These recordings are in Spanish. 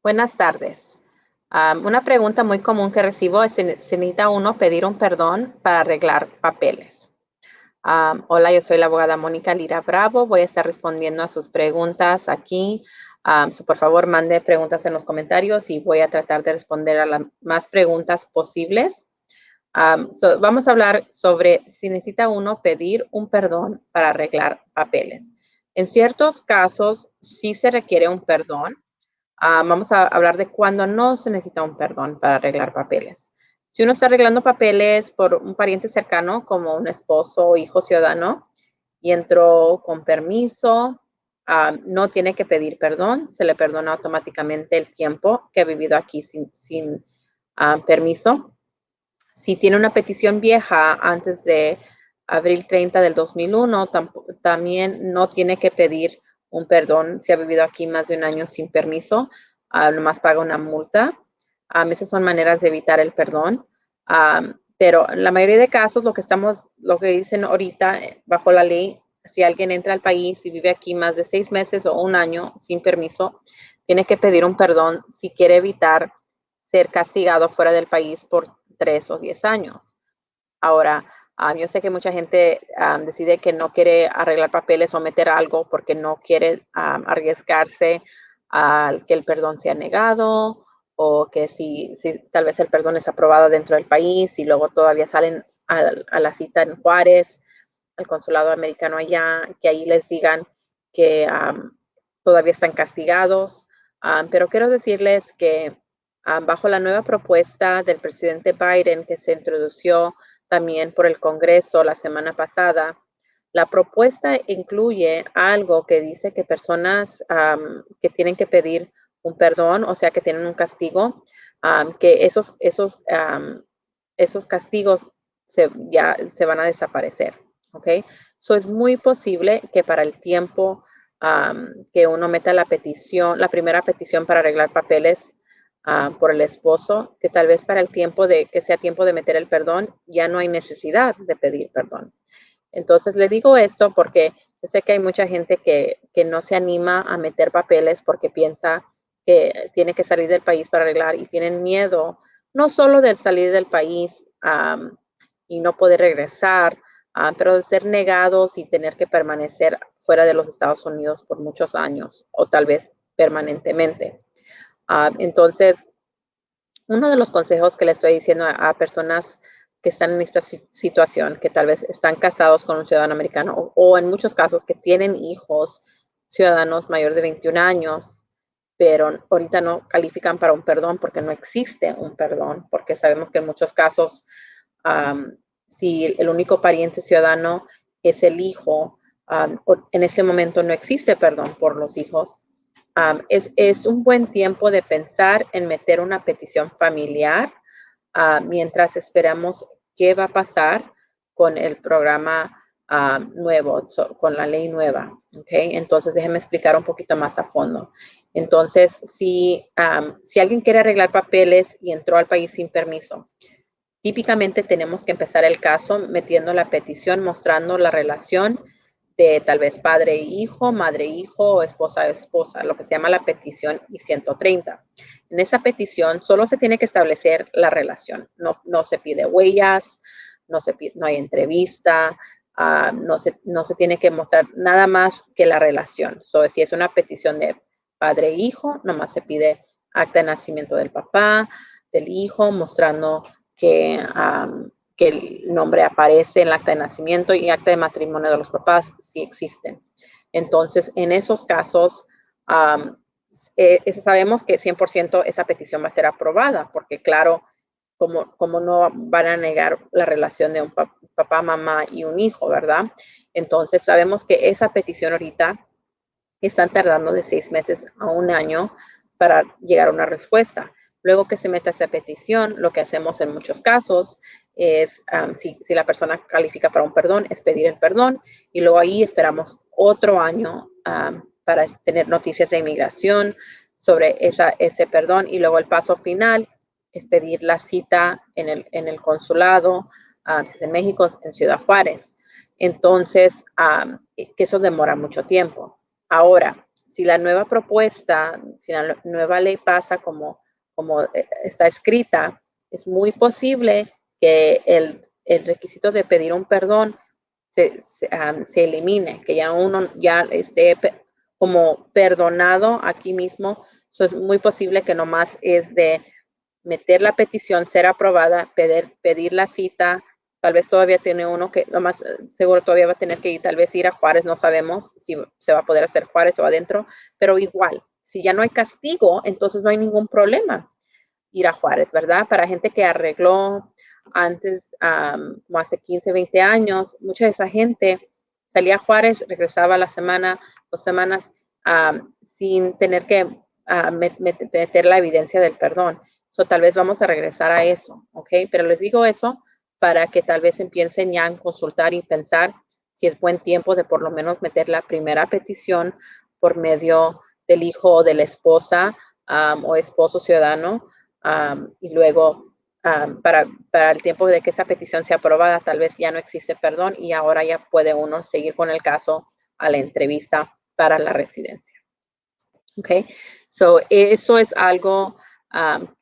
Buenas tardes. Una pregunta muy común que recibo es si necesita uno pedir un perdón para arreglar papeles. Hola, yo soy la abogada Mónica Lira Bravo. Voy a estar respondiendo a sus preguntas aquí. Por favor, mande preguntas en los comentarios y voy a tratar de responder a las más preguntas posibles. Vamos a hablar sobre si necesita uno pedir un perdón para arreglar papeles. En ciertos casos, sí se requiere un perdón. Vamos a hablar de cuando no se necesita un perdón para arreglar papeles. Si uno está arreglando papeles por un pariente cercano, como un esposo o hijo ciudadano, y entró con permiso, no tiene que pedir perdón, se le perdona automáticamente el tiempo que ha vivido aquí sin permiso. Si tiene una petición vieja antes de abril 30 del 2001, también no tiene que pedir un perdón si ha vivido aquí más de un año sin permiso, nomás paga una multa. Esas son maneras de evitar el perdón. Pero en la mayoría de casos, lo que dicen ahorita bajo la ley, si alguien entra al país y vive aquí más de 6 meses o un año sin permiso, tiene que pedir un perdón si quiere evitar ser castigado fuera del país por 3 o 10 años. Ahora, yo sé que mucha gente decide que no quiere arreglar papeles o meter algo porque no quiere arriesgarse a que el perdón sea negado o que si tal vez el perdón es aprobado dentro del país y luego todavía salen a la cita en Juárez, al consulado americano allá, que ahí les digan que todavía están castigados. Pero quiero decirles que bajo la nueva propuesta del presidente Biden que se introdució también por el Congreso la semana pasada, la propuesta incluye algo que dice que personas que tienen que pedir un perdón, o sea, que tienen un castigo, que esos castigos ya se van a desaparecer, ¿ok? So es muy posible que para el tiempo que uno meta la primera petición para arreglar papeles por el esposo, que tal vez para el tiempo que sea tiempo de meter el perdón, ya no hay necesidad de pedir perdón. Entonces le digo esto porque yo sé que hay mucha gente que no se anima a meter papeles porque piensa que tiene que salir del país para arreglar y tienen miedo no solo de salir del país y no poder regresar, pero de ser negados y tener que permanecer fuera de los Estados Unidos por muchos años o tal vez permanentemente. Entonces, uno de los consejos que le estoy diciendo a personas que están en esta situación, que tal vez están casados con un ciudadano americano o en muchos casos que tienen hijos ciudadanos mayor de 21 años, pero ahorita no califican para un perdón porque no existe un perdón, porque sabemos que en muchos casos, si el único pariente ciudadano es el hijo, en este momento no existe perdón por los hijos. Es un buen tiempo de pensar en meter una petición familiar mientras esperamos qué va a pasar con el programa nuevo, con la ley nueva. ¿Okay? Entonces, déjenme explicar un poquito más a fondo. Entonces, si alguien quiere arreglar papeles y entró al país sin permiso, típicamente tenemos que empezar el caso metiendo la petición, mostrando la relación de tal vez padre e hijo, madre e hijo o esposa e esposa, lo que se llama la petición I-130. En esa petición solo se tiene que establecer la relación, no se pide huellas, no hay entrevista, no se tiene que mostrar nada más que la relación. Si es una petición de padre e hijo, nomás se pide acta de nacimiento del papá, del hijo, mostrando que el nombre aparece en el acta de nacimiento y acta de matrimonio de los papás sí existen. Entonces, en esos casos, sabemos que 100% esa petición va a ser aprobada, porque claro, como no van a negar la relación de un papá, mamá y un hijo, ¿verdad? Entonces, sabemos que esa petición ahorita están tardando de 6 meses a un año para llegar a una respuesta. Luego que se meta esa petición, lo que hacemos en muchos casos es, si la persona califica para un perdón, es pedir el perdón y luego ahí esperamos otro año para tener noticias de inmigración sobre ese perdón y luego el paso final es pedir la cita en el consulado, si es en México, en Ciudad Juárez. Entonces, que eso demora mucho tiempo. Ahora, si la nueva propuesta, si la nueva ley pasa como está escrita, es muy posible que el requisito de pedir un perdón se elimine, que ya uno ya esté como perdonado aquí mismo. So, es muy posible que nomás es de meter la petición, ser aprobada, pedir la cita. Tal vez todavía tiene uno que, lo más seguro todavía va a tener que ir, tal vez ir a Juárez, no sabemos si se va a poder hacer Juárez o adentro, pero igual, si ya no hay castigo, entonces no hay ningún problema ir a Juárez, ¿verdad? Para gente que arregló antes, como hace 15, 20 años, mucha de esa gente salía a Juárez, regresaba a la semana, 2 semanas, sin tener que meter la evidencia del perdón. So, tal vez vamos a regresar a eso, ¿ok? Pero les digo eso para que tal vez empiecen ya a consultar y pensar si es buen tiempo de por lo menos meter la primera petición por medio del hijo o de la esposa o esposo ciudadano y luego para el tiempo de que esa petición sea aprobada, tal vez ya no existe perdón y ahora ya puede uno seguir con el caso a la entrevista para la residencia. Ok, so eso es algo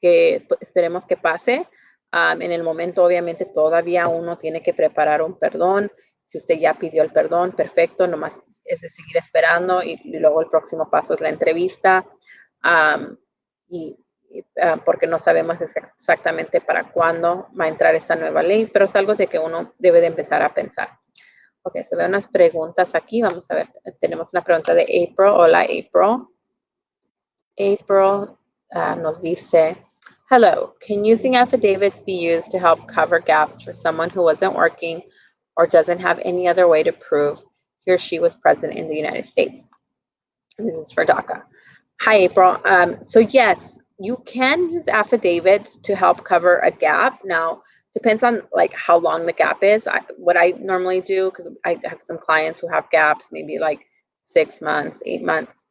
que esperemos que pase. En el momento, obviamente, todavía uno tiene que preparar un perdón. Si usted ya pidió el perdón, perfecto, nomás es de seguir esperando y luego el próximo paso es la entrevista. Porque no sabemos exactamente para cuándo va a entrar esta nueva ley, pero es algo de que uno debe de empezar a pensar. Ok, se ven unas preguntas aquí. Vamos a ver, tenemos una pregunta de April. Hola, April. April nos dice, hello, can using affidavits be used to help cover gaps for someone who wasn't working or doesn't have any other way to prove he or she was present in the United States? This is for DACA. Hi, April. So yes, you can use affidavits to help cover a gap. Now, depends on like how long the gap is. What I normally do, because I have some clients who have gaps, maybe like 6 months, 8 months.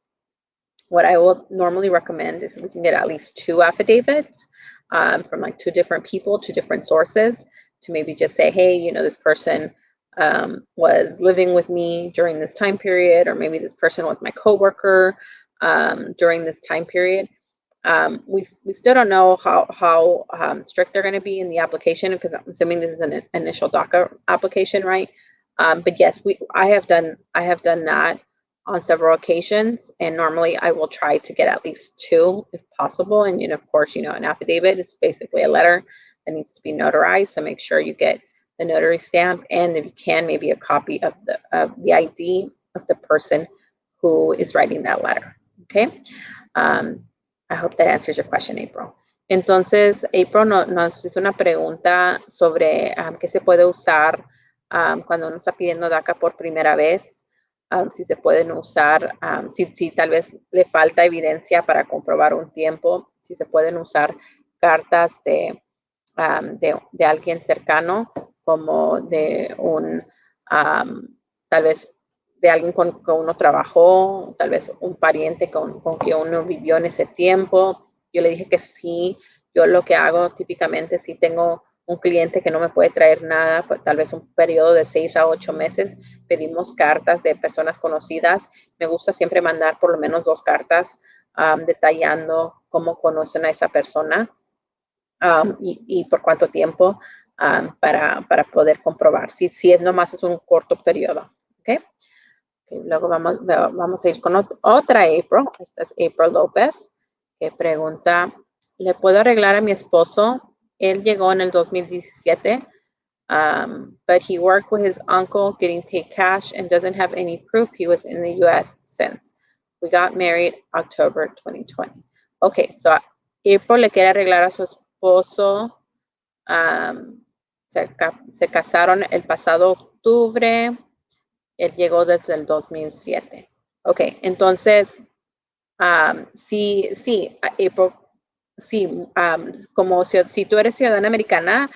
What I will normally recommend is we can get at least 2 affidavits from like 2 different people, 2 different sources to maybe just say, hey, you know, this person was living with me during this time period, or maybe this person was my coworker during this time period. We still don't know how strict they're going to be in the application, because I'm assuming this is an initial DACA application, right? But yes, I have done that on several occasions, and normally I will try to get at least 2 if possible. And of course, an affidavit is basically a letter that needs to be notarized, so make sure you get the notary stamp, and if you can, maybe a copy of the ID of the person who is writing that letter. Okay. I hope that answers your question, April. Entonces, April nos hizo una pregunta sobre qué se puede usar cuando uno está pidiendo DACA por primera vez. Si se pueden usar, si tal vez le falta evidencia para comprobar un tiempo, si se pueden usar cartas de alguien cercano, como de tal vez de alguien con que uno trabajó, tal vez un pariente con que uno vivió en ese tiempo. Yo le dije que sí. Yo lo que hago típicamente, si tengo un cliente que no me puede traer nada, pues tal vez un periodo de 6 a 8 meses, pedimos cartas de personas conocidas. Me gusta siempre mandar por lo menos 2 cartas detallando cómo conocen a esa persona y por cuánto tiempo para poder comprobar. Si es nomás es un corto periodo. ¿Okay? Luego vamos a ir con otra April. Esta es April López, que pregunta, ¿le puedo arreglar a mi esposo? Él llegó en el 2017, but he worked with his uncle getting paid cash and doesn't have any proof he was in the U.S. since. We got married October 2020. Okay, so April le quiere arreglar a su esposo. Se casaron el pasado octubre. Él llegó desde el 2007. Ok, entonces, sí, April, sí, como si tú eres ciudadana americana,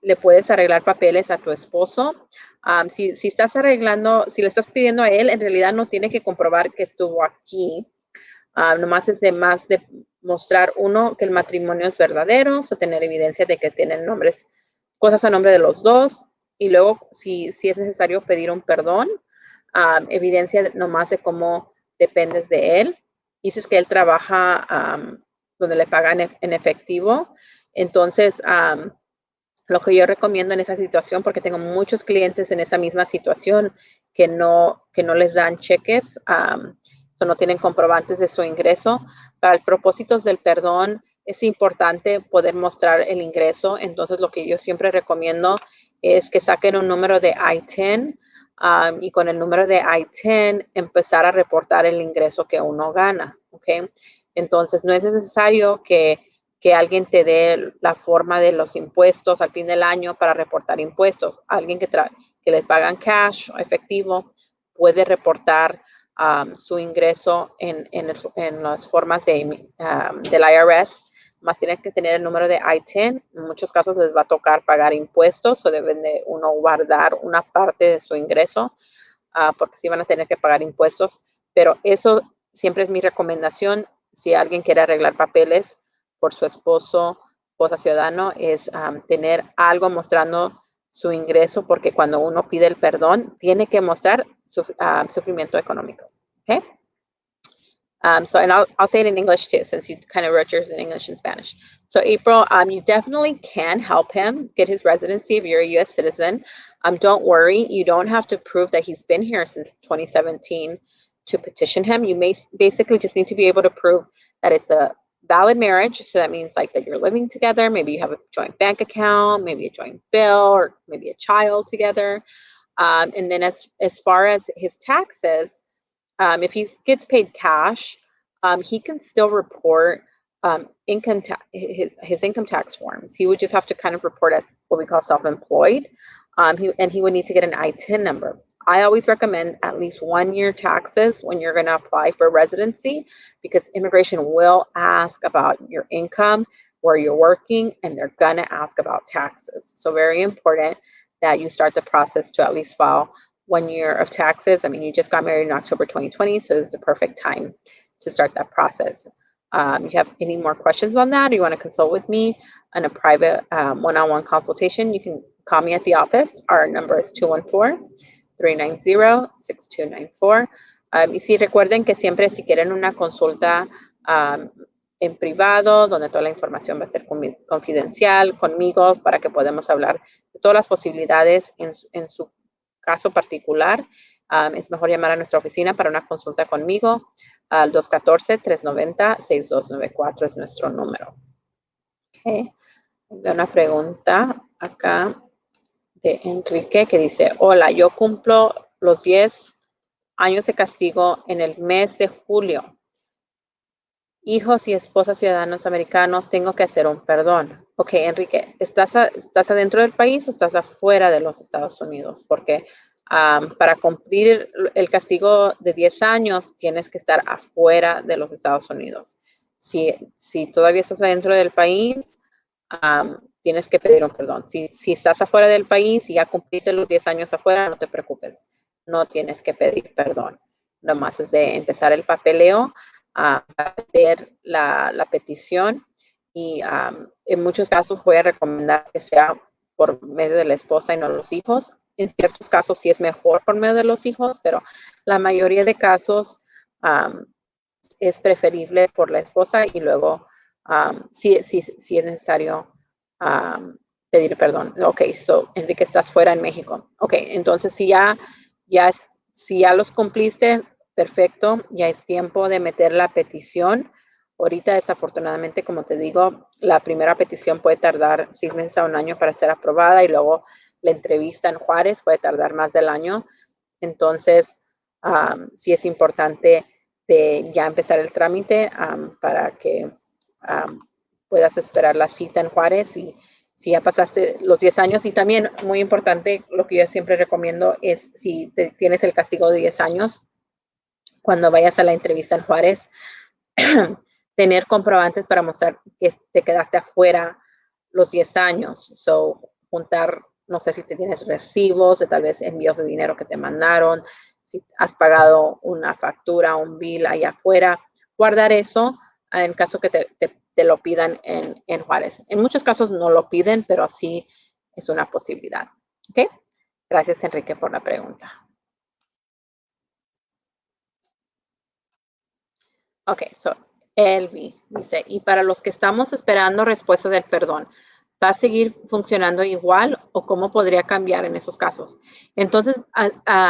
le puedes arreglar papeles a tu esposo. Si estás si le estás pidiendo a él, en realidad no tiene que comprobar que estuvo aquí. Nomás es de mostrar, uno, que el matrimonio es verdadero, o tener evidencia de que tienen cosas a nombre de los dos. Y luego, si es necesario pedir un perdón, evidencia nomás de cómo dependes de él. Dices que él trabaja donde le pagan en efectivo. Entonces, lo que yo recomiendo en esa situación, porque tengo muchos clientes en esa misma situación que no les dan cheques, o no tienen comprobantes de su ingreso. Para el propósito del perdón, es importante poder mostrar el ingreso. Entonces, lo que yo siempre recomiendo es que saquen un número de I-10 y con el número de I-10 empezar a reportar el ingreso que uno gana. ¿Okay? Entonces, no es necesario que alguien te dé la forma de los impuestos al fin del año para reportar impuestos. Alguien que les pagan cash o efectivo puede reportar su ingreso en las formas del IRS, más tienen que tener el número de I-10. En muchos casos les va a tocar pagar impuestos o deben de uno guardar una parte de su ingreso porque sí van a tener que pagar impuestos, pero eso siempre es mi recomendación si alguien quiere arreglar papeles por su esposa ciudadano, es tener algo mostrando su ingreso, porque cuando uno pide el perdón, tiene que mostrar sufrimiento económico. Okay? And I'll say it in English too, since you kind of wrote yours in English and Spanish. So April, you definitely can help him get his residency if you're a U.S. citizen. Don't worry, you don't have to prove that he's been here since 2017 to petition him. You may basically just need to be able to prove that it's a valid marriage. So that means like that you're living together. Maybe you have a joint bank account, maybe a joint bill, or maybe a child together. And then as far as his taxes, if he gets paid cash, he can still report his income tax forms. He would just have to kind of report as what we call self-employed, and he would need to get an I-10 number. I always recommend at least 1 year taxes when you're going to apply for residency, because immigration will ask about your income, where you're working, and they're going to ask about taxes. So very important that you start the process to at least file 1 year of taxes. I mean, you just got married in October 2020, so this is the perfect time to start that process. You have any more questions on that, or you want to consult with me on a private one-on-one consultation, you can call me at the office. Our number is 214-390-6294. Y sí, recuerden que siempre si quieren una consulta en privado, donde toda la información va a ser confidencial conmigo para que podamos hablar de todas las posibilidades en su caso particular, es mejor llamar a nuestra oficina para una consulta conmigo. Al 214-390-6294 es nuestro número. Okay. Hay una pregunta acá de Enrique que dice, hola, yo cumplo los 10 años de castigo en el mes de julio. Hijos y esposas ciudadanos americanos, tengo que hacer un perdón. Ok, Enrique, ¿estás adentro del país o estás afuera de los Estados Unidos? Porque para cumplir el castigo de 10 años tienes que estar afuera de los Estados Unidos. Si todavía estás adentro del país, tienes que pedir un perdón. Si estás afuera del país y ya cumpliste los 10 años afuera, no te preocupes. No tienes que pedir perdón. Nomás es de empezar el papeleo, hacer la petición y en muchos casos voy a recomendar que sea por medio de la esposa y no los hijos. En ciertos casos sí es mejor por medio de los hijos, pero la mayoría de casos es preferible por la esposa y luego sí es necesario pedir perdón. Ok, so Enrique, estás fuera en México. Ok, entonces si ya los cumpliste, perfecto, ya es tiempo de meter la petición. Ahorita, desafortunadamente, como te digo, la primera petición puede tardar 6 meses a 1 año para ser aprobada y luego la entrevista en Juárez puede tardar más del año. Entonces, sí es importante de ya empezar el trámite para que puedas esperar la cita en Juárez y si ya pasaste los 10 años. Y también, muy importante, lo que yo siempre recomiendo es si tienes el castigo de 10 años, cuando vayas a la entrevista en Juárez, tener comprobantes para mostrar que te quedaste afuera los 10 años. So, juntar, no sé si te tienes recibos de tal vez envíos de dinero que te mandaron, si has pagado una factura, un bill allá afuera, guardar eso en caso que te lo pidan en Juárez. En muchos casos no lo piden, pero sí es una posibilidad. ¿Ok? Gracias, Enrique, por la pregunta. Ok, so Elvi dice, y para los que estamos esperando respuesta del perdón, ¿va a seguir funcionando igual o cómo podría cambiar en esos casos? Entonces,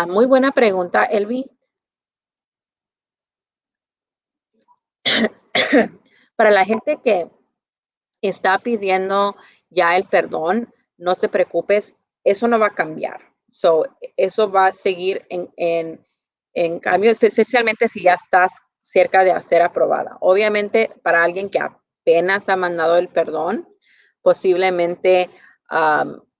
muy buena pregunta, Elvi. Para la gente que está pidiendo ya el perdón, no te preocupes, eso no va a cambiar. So, eso va a seguir en cambio, especialmente si ya estás cerca de ser aprobada. Obviamente, para alguien que apenas ha mandado el perdón, posiblemente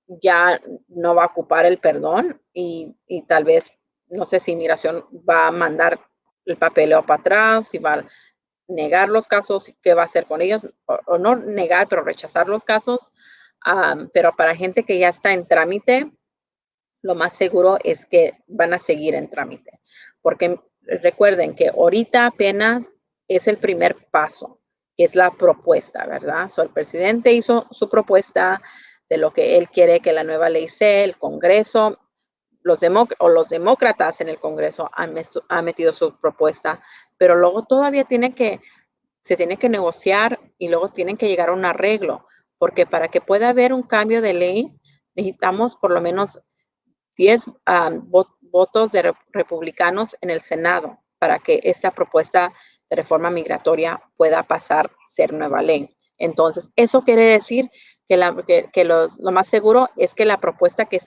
ya no va a ocupar el perdón y tal vez, no sé si Migración va a mandar el papeleo para atrás, si va a negar los casos, qué va a hacer con ellos, o no negar, pero rechazar los casos. Pero para gente que ya está en trámite, lo más seguro es que van a seguir en trámite. Porque recuerden que ahorita apenas es el primer paso, que es la propuesta, ¿verdad? So, el presidente hizo su propuesta de lo que él quiere que la nueva ley sea, el Congreso, los demócratas en el Congreso han metido su propuesta, pero luego todavía se tiene que negociar y luego tienen que llegar a un arreglo, porque para que pueda haber un cambio de ley, necesitamos por lo menos 10 votos de republicanos en el Senado para que esta propuesta de reforma migratoria pueda pasar a ser nueva ley. Entonces, eso quiere decir que lo más seguro es que la propuesta que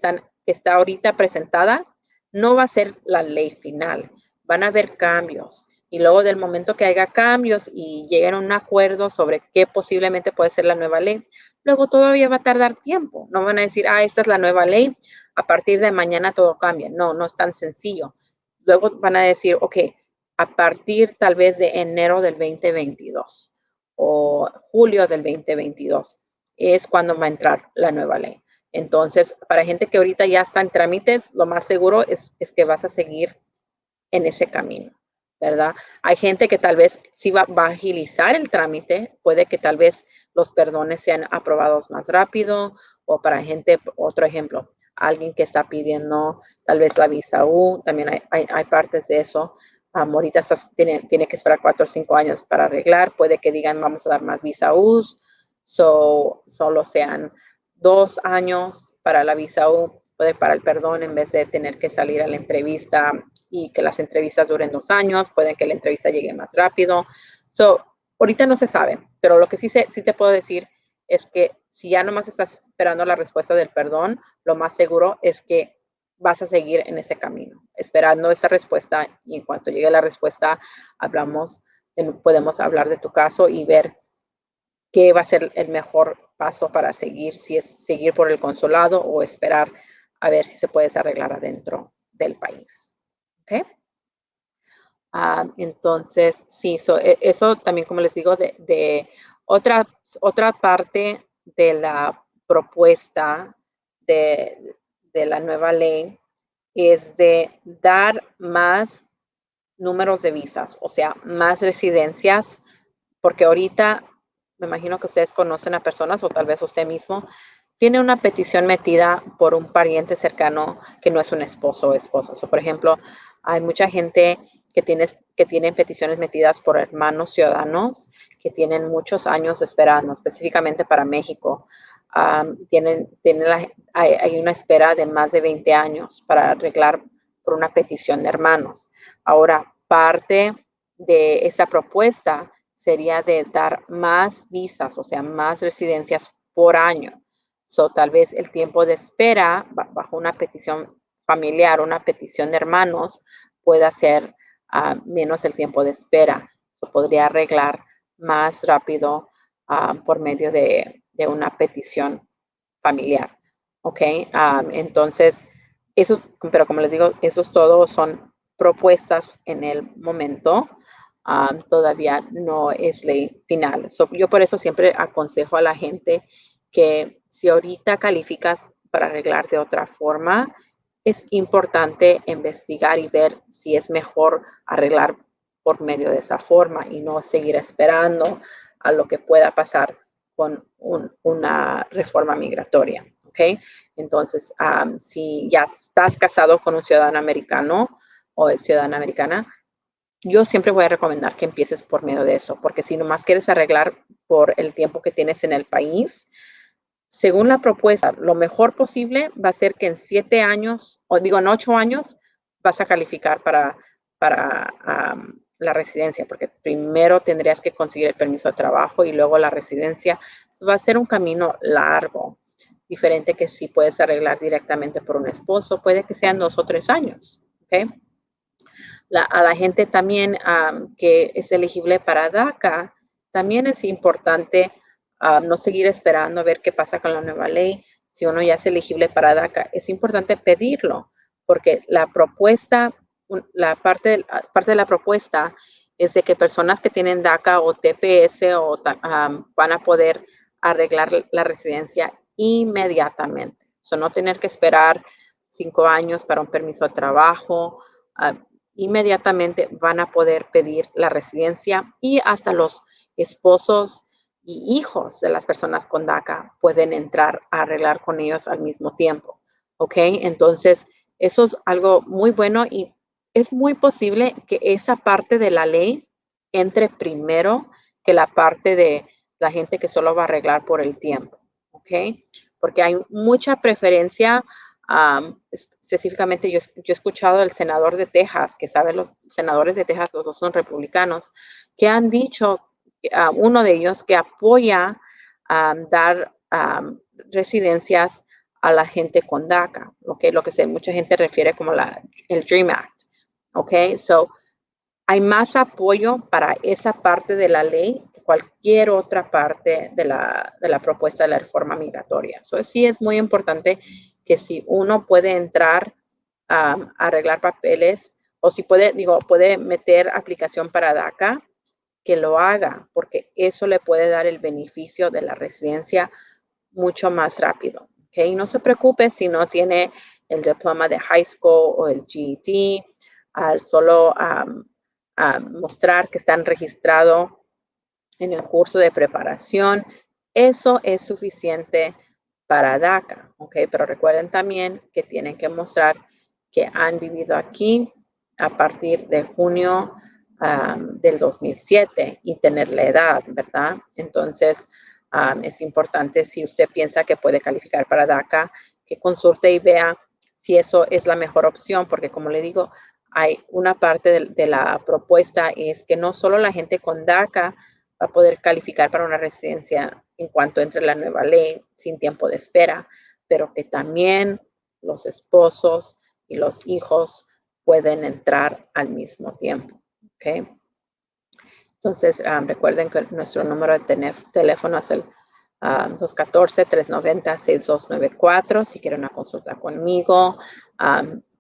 está ahorita presentada no va a ser la ley final. Van a haber cambios. Y luego del momento que haya cambios y lleguen a un acuerdo sobre qué posiblemente puede ser la nueva ley, luego todavía va a tardar tiempo. No van a decir, esta es la nueva ley, a partir de mañana todo cambia. No, no es tan sencillo. Luego van a decir, ok, a partir tal vez de enero del 2022 o julio del 2022 es cuando va a entrar la nueva ley. Entonces, para gente que ahorita ya está en trámites, lo más seguro es que vas a seguir en ese camino, ¿verdad? Hay gente que tal vez sí va a agilizar el trámite, puede que tal vez los perdones sean aprobados más rápido, o para gente, otro ejemplo, alguien que está pidiendo tal vez la visa U, también hay partes de eso. Ahorita tiene que esperar 4 o 5 años para arreglar, puede que digan vamos a dar más visa U, solo sean 2 años para la visa U, puede para el perdón en vez de tener que salir a la entrevista y que las entrevistas duren 2 años, pueden que la entrevista llegue más rápido. Ahorita no se sabe, pero lo que sí te puedo decir es que si ya nomás estás esperando la respuesta del perdón, lo más seguro es que vas a seguir en ese camino, esperando esa respuesta y en cuanto llegue la respuesta, podemos hablar de tu caso y ver qué va a ser el mejor paso para seguir, si es seguir por el consulado o esperar a ver si se puede arreglar adentro del país. ¿Ok? Entonces, sí, eso también, como les digo, de otra parte de la propuesta de la nueva ley es de dar más números de visas, o sea, más residencias, porque ahorita me imagino que ustedes conocen a personas o tal vez usted mismo tiene una petición metida por un pariente cercano que no es un esposo o esposa. Por ejemplo, hay mucha gente que tienen peticiones metidas por hermanos ciudadanos que tienen muchos años esperando, específicamente para México. Hay una espera de más de 20 años para arreglar por una petición de hermanos. Ahora, parte de esa propuesta sería de dar más visas, o sea, más residencias por año. Tal vez el tiempo de espera bajo una petición familiar, una petición de hermanos, pueda ser menos el tiempo de espera. Podría arreglar más rápido por medio de una petición familiar. ¿Ok? Entonces, pero como les digo, esos todos son propuestas en el momento. Todavía no es ley final. Yo por eso siempre aconsejo a la gente que si ahorita calificas para arreglar de otra forma, es importante investigar y ver si es mejor arreglar por medio de esa forma y no seguir esperando a lo que pueda pasar con una reforma migratoria. ¿Ok? Entonces, si ya estás casado con un ciudadano americano o ciudadana americana, yo siempre voy a recomendar que empieces por medio de eso, porque si nomás quieres arreglar por el tiempo que tienes en el país, según la propuesta, lo mejor posible va a ser que en 7 años, o digo en 8 años, vas a calificar para la residencia, porque primero tendrías que conseguir el permiso de trabajo y luego la residencia. Va a ser un camino largo, diferente que si puedes arreglar directamente por un esposo, puede que sean 2 o 3 años. ¿Okay? A la gente también que es elegible para DACA, también es importante no seguir esperando a ver qué pasa con la nueva ley. Si uno ya es elegible para DACA, es importante pedirlo, porque la propuesta, parte de la propuesta es de que personas que tienen DACA o TPS van a poder arreglar la residencia inmediatamente. No tener que esperar 5 años para un permiso de trabajo. Inmediatamente van a poder pedir la residencia y hasta los esposos y hijos de las personas con DACA pueden entrar a arreglar con ellos al mismo tiempo. ¿Ok? Entonces, eso es algo muy bueno y es muy posible que esa parte de la ley entre primero que la parte de la gente que solo va a arreglar por el tiempo. ¿Ok? Porque hay mucha preferencia. Específicamente yo he escuchado al senador de Texas, que saben los senadores de Texas, los dos son republicanos, que han dicho, uno de ellos, que apoya dar residencias a la gente con DACA, ¿okay? Lo que mucha gente refiere como el DREAM Act. ¿Okay? So, hay más apoyo para esa parte de la ley que cualquier otra parte de la propuesta de la reforma migratoria. So, sí es muy importante que si uno puede entrar a arreglar papeles o si puede meter aplicación para DACA, que lo haga, porque eso le puede dar el beneficio de la residencia mucho más rápido. ¿Okay? No se preocupe si no tiene el diploma de high school o el GED, al solo mostrar que están registrados en el curso de preparación, eso es suficiente para DACA, ¿ok? Pero recuerden también que tienen que mostrar que han vivido aquí a partir de junio del 2007 y tener la edad, ¿verdad? Entonces, es importante si usted piensa que puede calificar para DACA, que consulte y vea si eso es la mejor opción, porque como le digo, hay una parte de la propuesta es que no solo la gente con DACA va a poder calificar para una residencia en cuanto entre la nueva ley sin tiempo de espera, pero que también los esposos y los hijos pueden entrar al mismo tiempo. ¿Okay? Entonces, recuerden que nuestro número de teléfono es el 214-390-6294 si quieren una consulta conmigo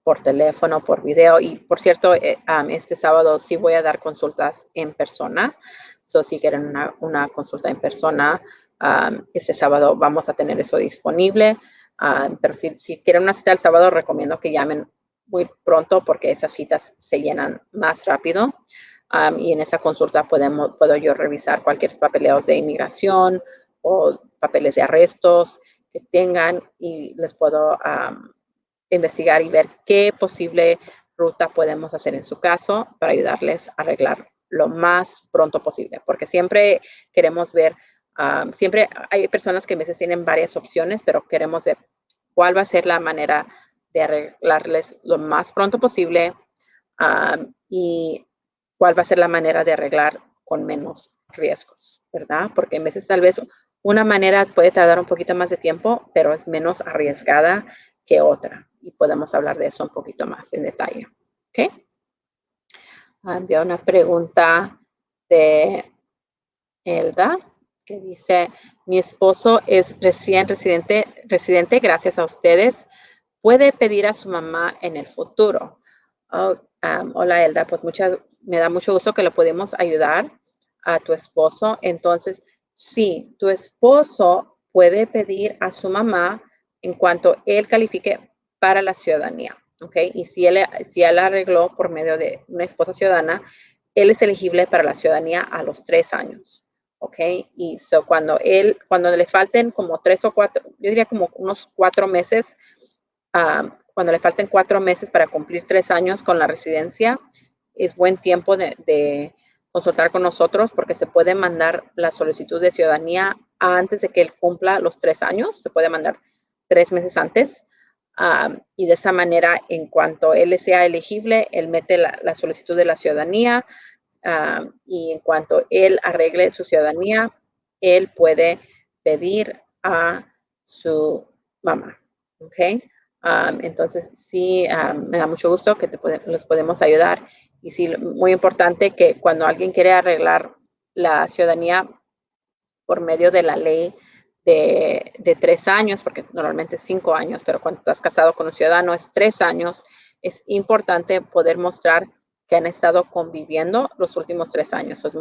por teléfono, por video. Y por cierto, este sábado sí voy a dar consultas en persona. So, si quieren una consulta en persona, este sábado vamos a tener eso disponible. Pero si quieren una cita el sábado, recomiendo que llamen muy pronto porque esas citas se llenan más rápido. Y en esa consulta puedo yo revisar cualquier papeleo de inmigración o papeles de arrestos que tengan y les puedo investigar y ver qué posible ruta podemos hacer en su caso para ayudarles a arreglar lo más pronto posible, porque siempre queremos ver, siempre hay personas que a veces tienen varias opciones, pero queremos ver cuál va a ser la manera de arreglarles lo más pronto posible y cuál va a ser la manera de arreglar con menos riesgos, ¿verdad? Porque a veces tal vez una manera puede tardar un poquito más de tiempo, pero es menos arriesgada que otra. Y podemos hablar de eso un poquito más en detalle. ¿Ok? Había una pregunta de Elda que dice, mi esposo es recién residente gracias a ustedes. ¿Puede pedir a su mamá en el futuro? Oh, hola Elda, pues me da mucho gusto que le podemos ayudar a tu esposo. Entonces, sí, tu esposo puede pedir a su mamá en cuanto él califique para la ciudadanía, ¿ok? Y si él arregló por medio de una esposa ciudadana, él es elegible para la ciudadanía a los 3 años, ¿ok? Y cuando le falten como 3 o 4, yo diría como unos 4 meses, cuando le falten 4 meses para cumplir 3 años con la residencia, es buen tiempo de consultar con nosotros porque se puede mandar la solicitud de ciudadanía antes de que él cumpla los 3 años. Se puede mandar 3 meses antes. Y de esa manera, en cuanto él sea elegible, él mete la solicitud de la ciudadanía y en cuanto él arregle su ciudadanía, él puede pedir a su mamá. ¿Ok? Entonces, sí, me da mucho gusto que les podemos ayudar. Y sí, muy importante que cuando alguien quiere arreglar la ciudadanía por medio de la ley de 3 años, porque normalmente es 5 años, pero cuando estás casado con un ciudadano es 3 años, es importante poder mostrar que han estado conviviendo los últimos 3 años. Es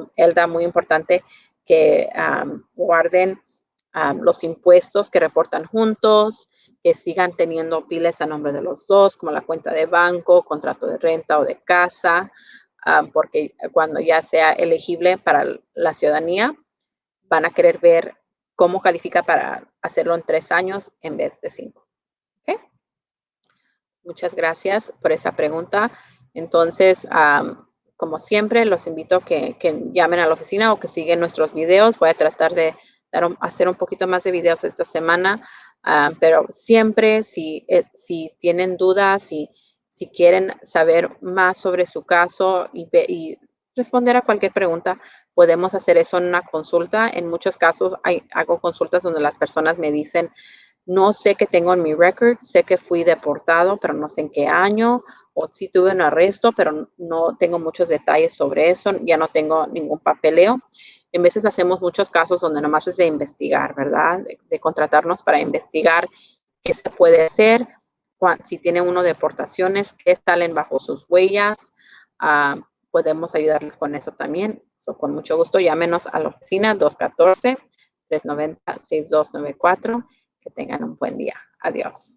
muy importante que guarden los impuestos que reportan juntos, que sigan teniendo piles a nombre de los dos, como la cuenta de banco, contrato de renta o de casa, porque cuando ya sea elegible para la ciudadanía, van a querer ver cómo califica para hacerlo en 3 años en vez de 5. ¿Okay? Muchas gracias por esa pregunta. Entonces, como siempre, los invito a que llamen a la oficina o que siguen nuestros videos. Voy a tratar de hacer un poquito más de videos esta semana, pero siempre si tienen dudas, si quieren saber más sobre su caso y responder a cualquier pregunta, podemos hacer eso en una consulta. En muchos casos hago consultas donde las personas me dicen, no sé qué tengo en mi record, sé que fui deportado, pero no sé en qué año, o sí tuve un arresto, pero no tengo muchos detalles sobre eso, ya no tengo ningún papeleo. En veces hacemos muchos casos donde nomás es de investigar, ¿verdad? De contratarnos para investigar qué se puede hacer, si tiene uno deportaciones, qué salen bajo sus huellas. Podemos ayudarles con eso también. Con mucho gusto, llámenos a la oficina 214-390-6294. Que tengan un buen día. Adiós.